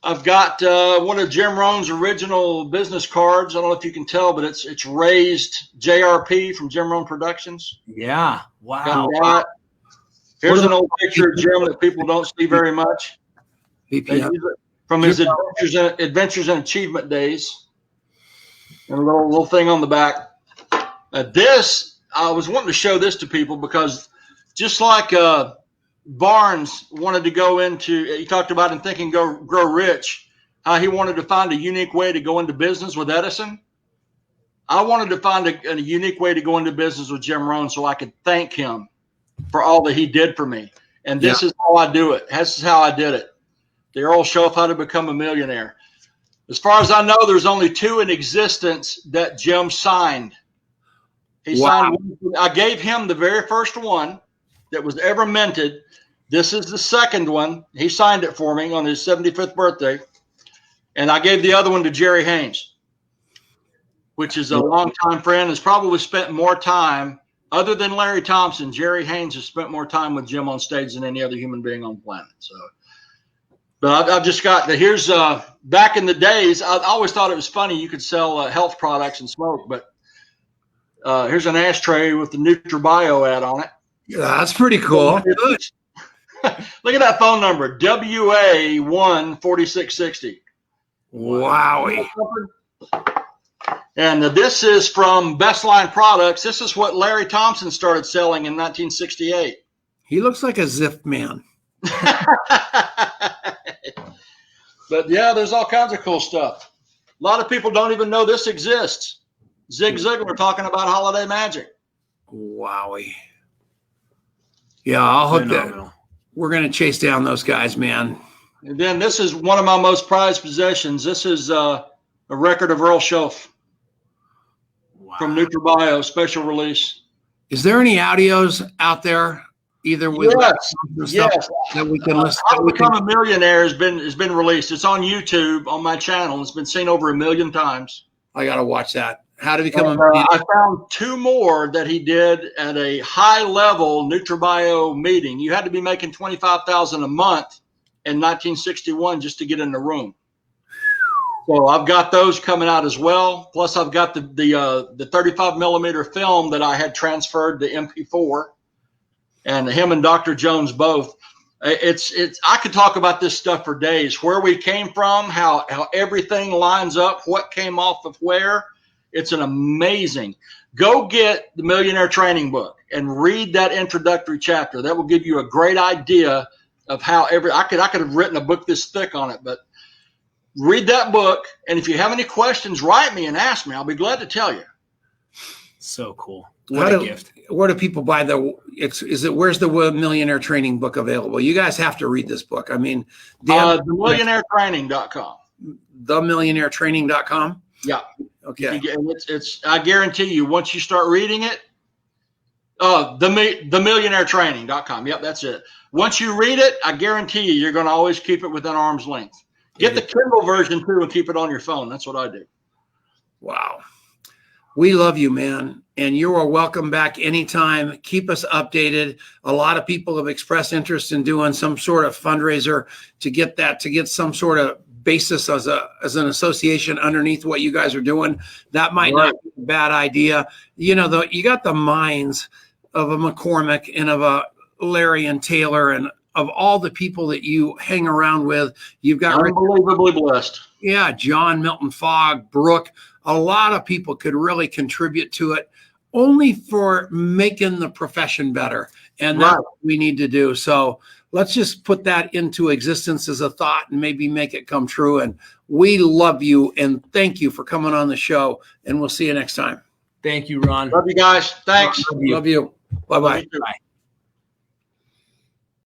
I've got one of Jim Rohn's original business cards. I don't know if you can tell, but it's raised JRP from Jim Rohn Productions. Yeah. Wow. Got that. Here's an old picture of Jim that people don't see very much. From his adventures and achievement days. And a little thing on the back. I was wanting to show this to people because just like Barnes wanted to go into, he talked about in Think and Grow Rich, how he wanted to find a unique way to go into business with Edison. I wanted to find a unique way to go into business with Jim Rohn so I could thank him for all that he did for me. And this is how I do it. This is how I did it. The Earl Show of How to Become a Millionaire. As far as I know, there's only 2 in existence that Jim signed. He signed one. I gave him the very first one that was ever minted. This is the second one. He signed it for me on his 75th birthday. And I gave the other one to Jerry Haynes, which is a longtime friend, has probably spent more time, other than Larry Thompson. Jerry Haynes has spent more time with Jim on stage than any other human being on the planet. So, but I've just got here's back in the days, I always thought it was funny you could sell health products and smoke, but here's an ashtray with the NutriBio ad on it. Yeah, that's pretty cool. Good. Look at that phone number, WA14660. Wowie. And this is from Best Line Products. This is what Larry Thompson started selling in 1968. He looks like a Ziff man. But yeah, there's all kinds of cool stuff. A lot of people don't even know this exists. Zig Ziglar talking about holiday magic. Wowie. Yeah, I'll hook that. We're going to chase down those guys, man. And then this is one of my most prized possessions. This is a record of Earl Schoaf from NutriBio, special release. Is there any audios out there? Either with yes, that we can listen. How to Become a Millionaire has been released. It's on YouTube on my channel. It's been seen over 1 million times. I got to watch that. How to Become a Millionaire. I found 2 more that he did at a high level NutriBio meeting. You had to be making $25,000 a month in 1961 just to get in the room. So I've got those coming out as well. Plus I've got the 35 millimeter film that I had transferred to MP4. And him and Dr. Jones both. I could talk about this stuff for days. Where we came from, how everything lines up, what came off of where. It's an amazing. Go get the Millionaire Training book and read that introductory chapter. That will give you a great idea of how I could have written a book this thick on it, but read that book. And if you have any questions, write me and ask me. I'll be glad to tell you. So cool. What a gift. Where do people buy where's the Millionaire Training book available? You guys have to read this book. I mean, themillionairetraining.com. Themillionairetraining.com? Yeah. Okay. I guarantee you, once you start reading it, themillionairetraining.com. Yep, that's it. Once you read it, I guarantee you're going to always keep it within arm's length. Get the Kindle version too and keep it on your phone. That's what I do. Wow. We love you, man. And you are welcome back anytime. Keep us updated. A lot of people have expressed interest in doing some sort of fundraiser to get some sort of basis as an association underneath what you guys are doing. That might not be a bad idea. You know, you got the minds of a McCormick and of a Larry and Taylor and of all the people that you hang around with. You've got unbelievably blessed. Yeah, John, Milton Fogg, Brooke. A lot of people could really contribute to it only for making the profession better. And that's what we need to do. So let's just put that into existence as a thought and maybe make it come true. And we love you and thank you for coming on the show. And we'll see you next time. Thank you, Ron. Love you guys. Thanks. Love you. Bye-bye. Bye.